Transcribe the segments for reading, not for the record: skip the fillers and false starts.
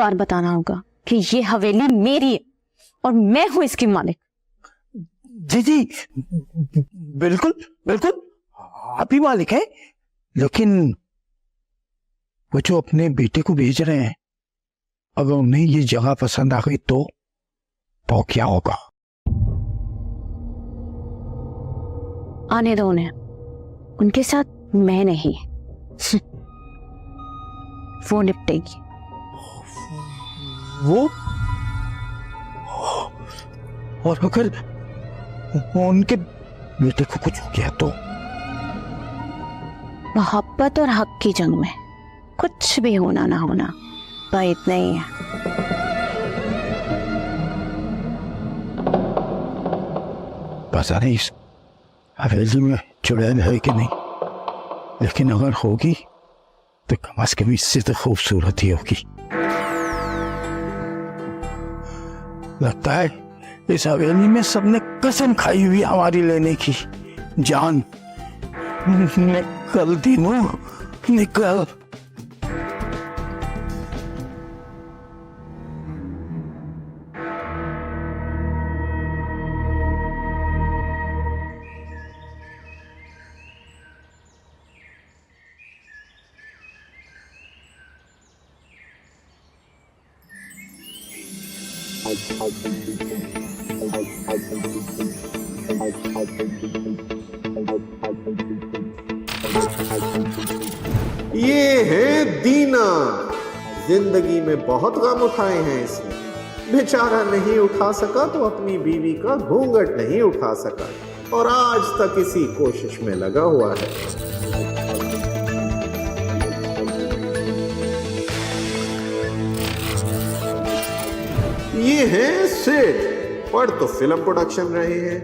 बार बताना होगा कि ये हवेली मेरी है और मैं हूं इसकी मालिक। जी जी बिल्कुल बिल्कुल, आप ही मालिक है। लेकिन वो जो अपने बेटे को भेज रहे हैं, अगर उन्हें ये जगह पसंद आ गई तो क्या होगा? आने दो उन्हें, उनके साथ मैं नहीं वो निपटेगी। वो? और अगर उनके बेटे को कुछ हो गया तो? मोहब्बत और हक की जंग में कुछ भी होना ना होना पर इतना ही है। पता नहीं इस हवेली में चुड़ैल है कि नहीं, लेकिन अगर होगी तो कम से कम इससे तो खूबसूरत ही होगी। लगता है इस हवेली में सबने कसम खाई हुई हमारी लेने की। जान निकल दीनू निकल। ये है दीना। जिंदगी में बहुत गम उठाए हैं इसने। बेचारा नहीं उठा सका तो अपनी बीवी का घूंघट नहीं उठा सका, और आज तक इसी कोशिश में लगा हुआ है। ये हैं सिड। पढ़ तो फिल्म प्रोडक्शन रहे हैं,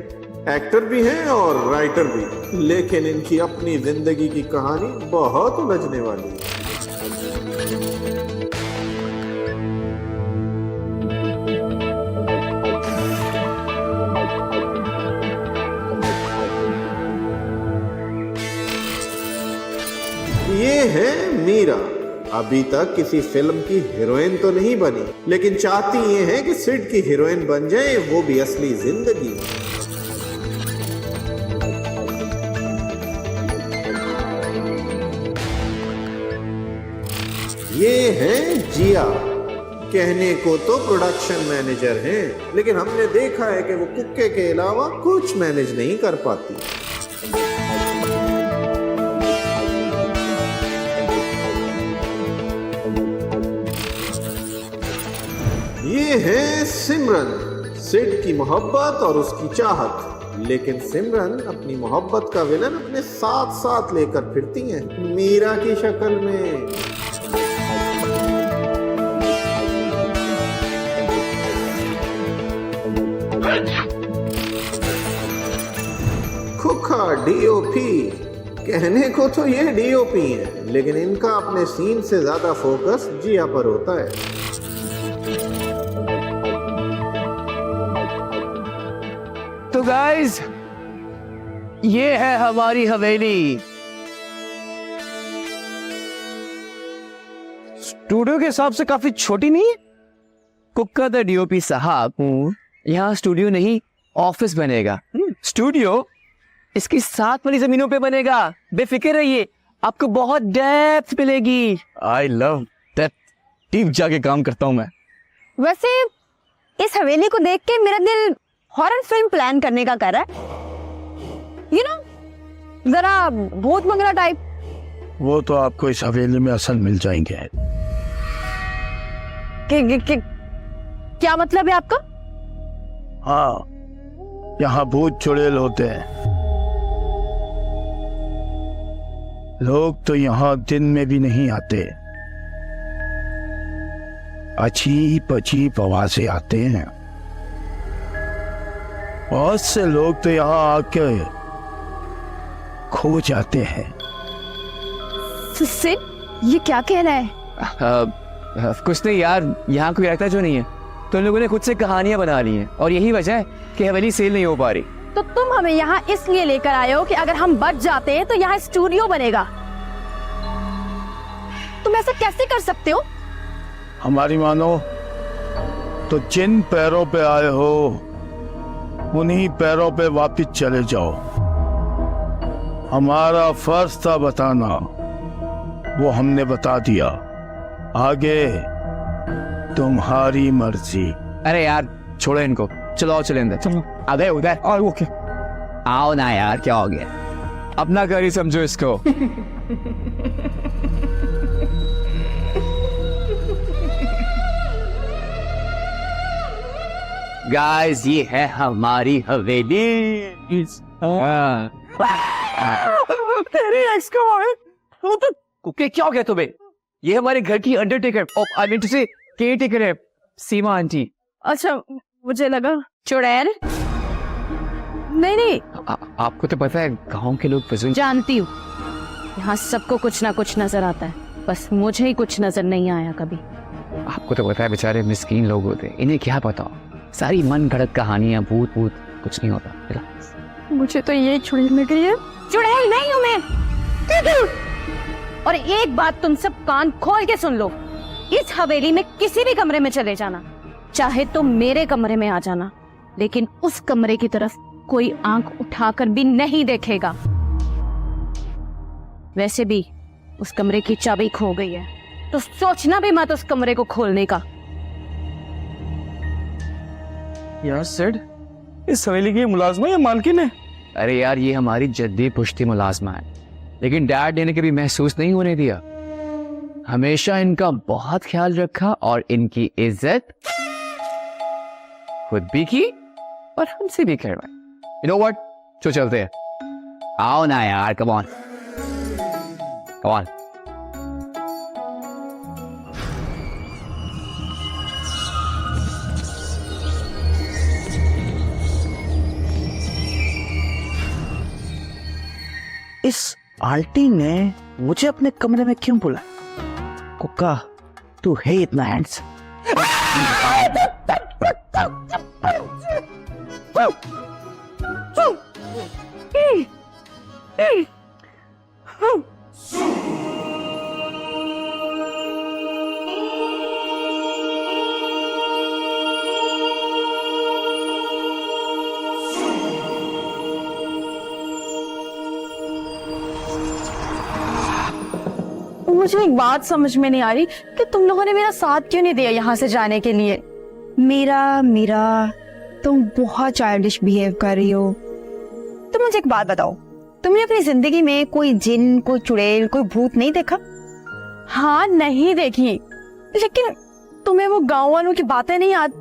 एक्टर भी हैं और राइटर भी, लेकिन इनकी अपनी जिंदगी की कहानी बहुत उलझने वाली है। ये है मीरा। अभी तक किसी फिल्म की हीरोइन तो नहीं बनी, लेकिन चाहती ये है कि सिड की हीरोइन बन जाए, वो भी असली जिंदगी में। ये है जिया। कहने को तो प्रोडक्शन मैनेजर हैं, लेकिन हमने देखा है कि वो कुक्के के अलावा कुछ मैनेज नहीं कर पाती। ये है सिमरन। सिड की मोहब्बत और उसकी चाहत, लेकिन सिमरन अपनी मोहब्बत का विलन अपने साथ साथ लेकर फिरती हैं, मीरा की शक्ल में। खुखा डीओपी। कहने को तो ये डीओपी है, लेकिन इनका अपने सीन से ज्यादा फोकस जिया पर होता है। तो गाइस, ये है हमारी हवेली। स्टूडियो के हिसाब से काफी छोटी नहीं है? कुक्का द डीओपी साहब, यहाँ स्टूडियो नहीं ऑफिस बनेगा। स्टूडियो इसकी 7 वाली जमीनों पे बनेगा। बेफिक्र रहिए, आपको बहुत डेप्थ मिलेगी। I love that. डीप जाके काम करता हूँ मैं। वैसे इस हवेली को देख के मेरा दिल हॉरर फिल्म प्लान करने का कर रहा है, जरा भूत बंगला टाइप। वो तो आपको इस हवेली में असल मिल जाएंगे। क्या मतलब है आपका? हाँ, यहाँ भूत चुड़ैल होते हैं। लोग तो यहाँ दिन में भी नहीं आते। अजीब अजीब आवाजें आते हैं। बहुत से लोग तो यहाँ आके खो जाते हैं। सिड, ये क्या कह रहा है? कुछ नहीं यार, यहाँ कोई रहता जो नहीं है, तो लोगों ने खुद से कहानियां बना ली हैं, और यही वजह है कि हवेली सेल नहीं हो पा रही। तो तुम हमें यहाँ इसलिए लेकर आए हो कि अगर हम बच जाते हैं तो यहाँ स्टूडियो बनेगा। तुम ऐसा कैसे कर सकते हो? हमारी मानो तो जिन पैरों पे आए हो उन्हीं पैरों पे वापस चले जाओ। हमारा फर्ज था बताना, वो हमने बता दिया, आगे तुम्हारी मर्जी। अरे यार छोड़ो इनको, चलो आओ चले अंदर। चलो अबे उधर ओके। आओ ना यार, क्या हो गया? अपना घर ही समझो इसको। गाइस ये है हमारी हवेली। हाँ। तेरी एक्स को ओके क्या हो गया तुम्हें? ये हमारे घर की अंडरटेकर, आई मीन टू से केयरटेकर है, सीमा आंटी। अच्छा मुझे लगा चुड़ैल। नहीं नहीं, आपको तो पता है गांव के लोग फजूल। जानती हूँ यहाँ सबको कुछ ना कुछ नजर आता है, बस मुझे ही कुछ नजर नहीं आया कभी। आपको तो पता है बेचारे मिस्कीन लोग होते हैं, इन्हें क्या पता, सारी मन गढ़ंत कहानियां, भूत भूत, कुछ नहीं होता। मुझे तो ये चुड़ैल मिल गई है। चुड़ैल नहीं हूँ मैं। और एक बात तुम सब कान खोल के सुन लो, इस हवेली में किसी भी कमरे में चले जाना, चाहे तो मेरे कमरे में आ जाना, लेकिन उस कमरे की तरफ कोई आंख उठाकर भी नहीं देखेगा। वैसे भी उस कमरे की चाबी खो गई है, तो सोचना भी मत उस कमरे को खोलने का। यार सेड, इस हवेली की मुलाजमा या मालकिन है? अरे यार ये हमारी जद्दी पुश्ती मुलाजमा है, लेकिन डैड ने कभी महसूस नहीं होने दिया। हमेशा इनका बहुत ख्याल रखा और इनकी इज्जत खुद भी की और हमसे भी करवाई। यू नो व्हाट, चलो चलते हैं। आओ ना यार, कम ऑन कम ऑन। इस आंटी ने मुझे अपने कमरे में क्यों बुलाया? कुक्का, तू है इतना हैंडसम? मुझे एक बात समझ में नहीं आ रही कि तुम लोगों ने मेरा साथ क्यों नहीं दिया यहाँ से जाने के लिए। मीरा, तुम बहुत चाइल्डिश बिहेव कर रही हो। तुम मुझे एक बात बताओ, तुमने अपनी जिंदगी में कोई जिन, कोई चुड़ैल, कोई भूत नहीं देखा? हाँ नहीं देखी, लेकिन तुम्हें वो गांव वालों की बातें नहीं याद?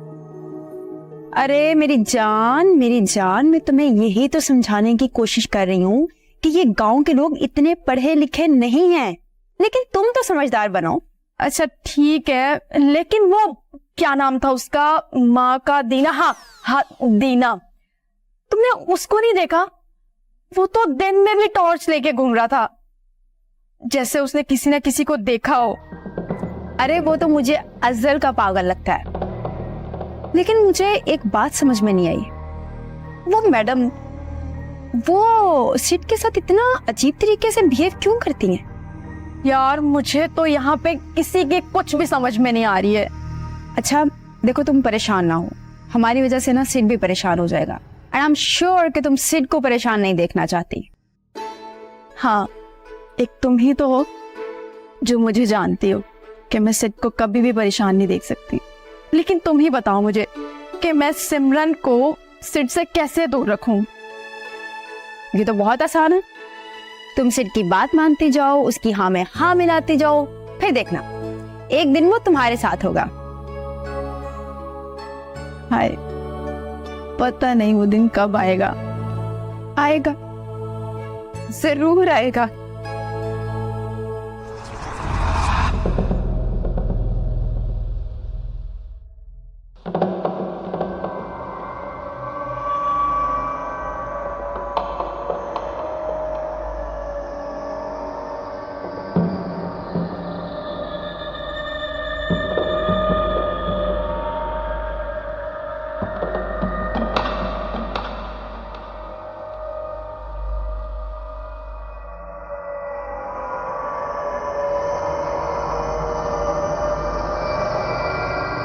अरे मेरी जान, मैं तुम्हें यही तो समझाने की कोशिश कर रही हूँ कि ये गांव के लोग इतने पढ़े लिखे नहीं हैं, लेकिन तुम तो समझदार बनो। अच्छा ठीक है, लेकिन वो क्या नाम था उसका, माँ का दीना, हाँ दीना, तुमने उसको नहीं देखा? वो तो दिन में भी टॉर्च लेके घूम रहा था, जैसे उसने किसी न किसी को देखा हो। अरे वो तो मुझे अजल का पागल लगता है। लेकिन मुझे एक बात समझ में नहीं आई, वो मैडम वो सिड के साथ इतना अजीब तरीके से बिहेव क्यों करती हैं? यार मुझे तो यहाँ पे किसी की कुछ भी समझ में नहीं आ रही है। अच्छा देखो, तुम परेशान ना हो, हमारी वजह से ना सिड भी परेशान हो जाएगा, एंड आई एम श्योर कि तुम सिड को परेशान नहीं देखना चाहती। हाँ, एक तुम ही तो हो जो मुझे जानती हो कि मैं सिड को कभी भी परेशान नहीं देख सकती। लेकिन तुम ही बताओ मुझे कि मैं सिमरन को सिड से कैसे दूर रखूं? ये तो बहुत आसान है, तुम सिड की बात मानती जाओ, उसकी हाँ में हाँ मिलाती जाओ, फिर देखना एक दिन वो तुम्हारे साथ होगा। हाय, पता नहीं वो दिन कब आएगा, आएगा, जरूर आएगा।